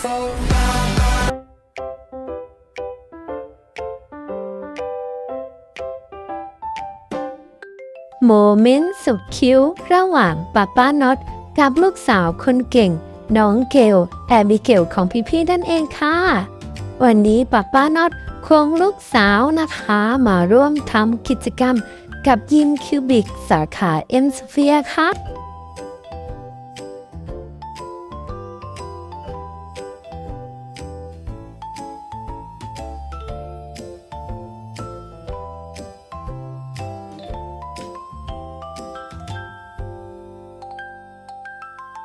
โมเมนต์สุดคิ้วระหว่างป้าน็อตกับลูกสาวคนเก่งน้องเกลแอบิเกลของพี่ๆนั่นเองค่ะวันนี้ป้าน็อตควงลูกสาวนะคะมาร่วมทำกิจกรรมกับยิมคิวบิกสาขาเอ็มสเฟียร์ค่ะ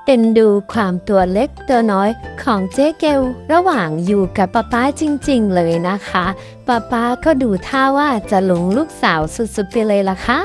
เอ็นดูความตัวเล็กตัวน้อยของเจ๊เกลระหว่างอยู่กับป้าจริงๆเลยนะคะป้าก็ดูท่าว่าจะหลงลูกสาวสุดๆไปเลยล่ะค่ะ